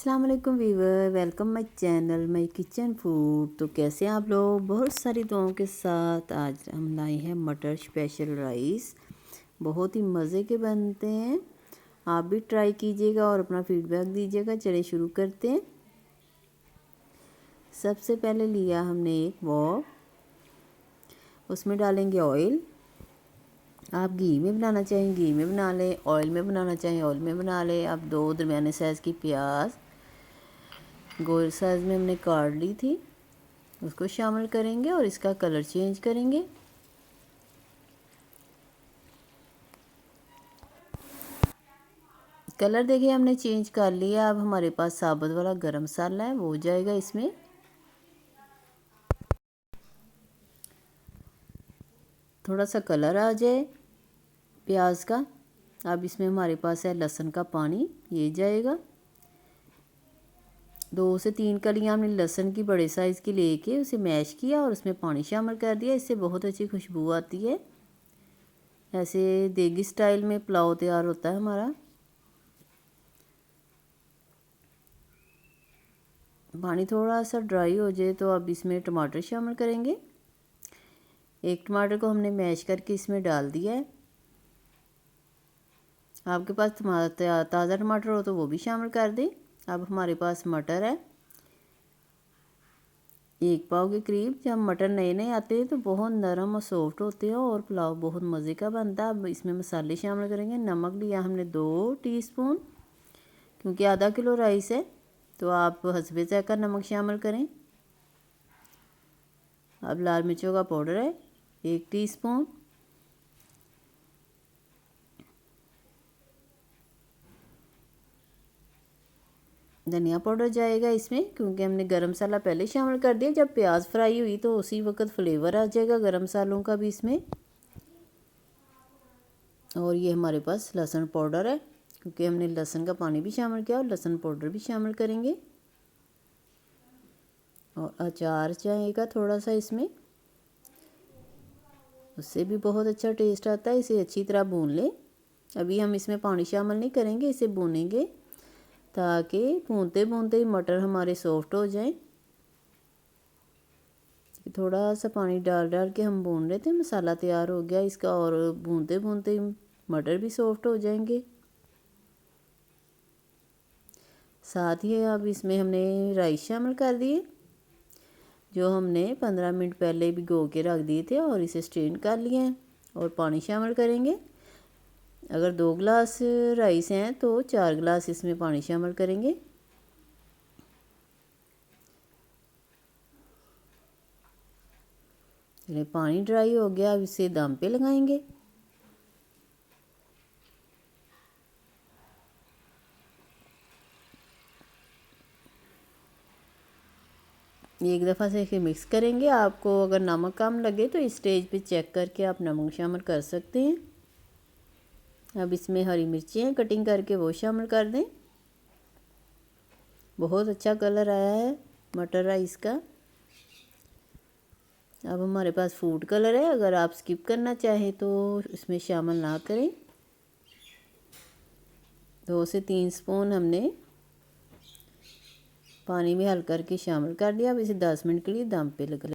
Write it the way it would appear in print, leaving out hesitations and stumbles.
अस्सलाम वालेकुम viewer, welcome my channel my kitchen food. तो कैसे हैं आप लोग? बहुत सारी दुआओं के साथ आज हम लाए हैं मटर स्पेशल राइस। बहुत ही मज़े के बनते हैं। आप भी ट्राई कीजिएगा और अपना फीडबैक दीजिएगा। चलिए शुरू करते हैं। सबसे पहले लिया हमने एक वॉक, उसमें डालेंगे ऑयल। आप घी में बनाना चाहें घी में बना लें, ऑयल में बनाना चाहें ऑयल में बना लें। आप 2 दरमियाने साइज़ की प्याज गोल साइज़ में हमने काट ली थी, उसको शामिल करेंगे और इसका कलर चेंज करेंगे। कलर देखिए हमने चेंज कर लिया। अब हमारे पास साबुत वाला गरम मसाला है, वो हो जाएगा इसमें। थोड़ा सा कलर आ जाए प्याज का। अब इसमें हमारे पास है लहसुन का पानी, ये जाएगा। 2 से 3 कलियाँ हमने लहसुन की बड़े साइज़ की लेके उसे मैश किया और उसमें पानी शामिल कर दिया। इससे बहुत अच्छी खुशबू आती है। ऐसे देगी स्टाइल में पुलाव तैयार होता है हमारा। पानी थोड़ा सा ड्राई हो जाए तो अब इसमें टमाटर शामिल करेंगे। एक टमाटर को हमने मैश करके इसमें डाल दिया है। आपके पास ताज़ा टमाटर हो तो वो भी शामिल कर दें। अब हमारे पास मटर है 1 पाव के करीब। जब मटर नए नए आते हैं तो बहुत नरम और सॉफ्ट होते हैं और पुलाव बहुत मज़े का बनता है। अब इसमें मसाले शामिल करेंगे। नमक लिया हमने 2 टीस्पून, क्योंकि आधा किलो राइस है तो आप हस्बे ज़ायक़ा नमक शामिल करें। अब लाल मिर्चों का पाउडर है 1 टीस्पून। धनिया पाउडर जाएगा इसमें, क्योंकि हमने गरम मसाला पहले शामिल कर दिया। जब प्याज फ्राई हुई तो उसी वक्त फ्लेवर आ जाएगा गरम मसालों का भी इसमें। और ये हमारे पास लहसुन पाउडर है, क्योंकि हमने लहसुन का पानी भी शामिल किया और लहसुन पाउडर भी शामिल करेंगे। और अचार जाएगा थोड़ा सा इसमें, उससे भी बहुत अच्छा टेस्ट आता है। इसे अच्छी तरह भून लें। अभी हम इसमें पानी शामिल नहीं करेंगे, इसे भूनेंगे ताकि भूनते भूनते ही मटर हमारे सॉफ्ट हो जाएं। थोड़ा सा पानी डाल डाल के हम भून रहे थे। मसाला तैयार हो गया इसका और भूनते भूनते ही मटर भी सॉफ्ट हो जाएंगे। साथ ही अब इसमें हमने राइस शामिल कर दिए, जो हमने 15 मिनट पहले भिगो के रख दिए थे और इसे स्ट्रेन कर लिए हैं। और पानी शामिल करेंगे। अगर 2 गिलास राइस हैं तो 4 गिलास इसमें पानी शामिल करेंगे। पानी ड्राई हो गया, अब इसे दम पे लगाएंगे। एक दफ़ा से इसे मिक्स करेंगे। आपको अगर नमक कम लगे तो इस स्टेज पे चेक करके आप नमक शामिल कर सकते हैं। अब इसमें हरी मिर्ची हैं कटिंग करके, वो शामिल कर दें। बहुत अच्छा कलर आया है मटर राइस का। अब हमारे पास फूड कलर है, अगर आप स्किप करना चाहें तो इसमें शामिल ना करें। 2 से 3 स्पून हमने पानी में हल करके शामिल कर दिया। अब इसे 10 मिनट के लिए दम पे लगा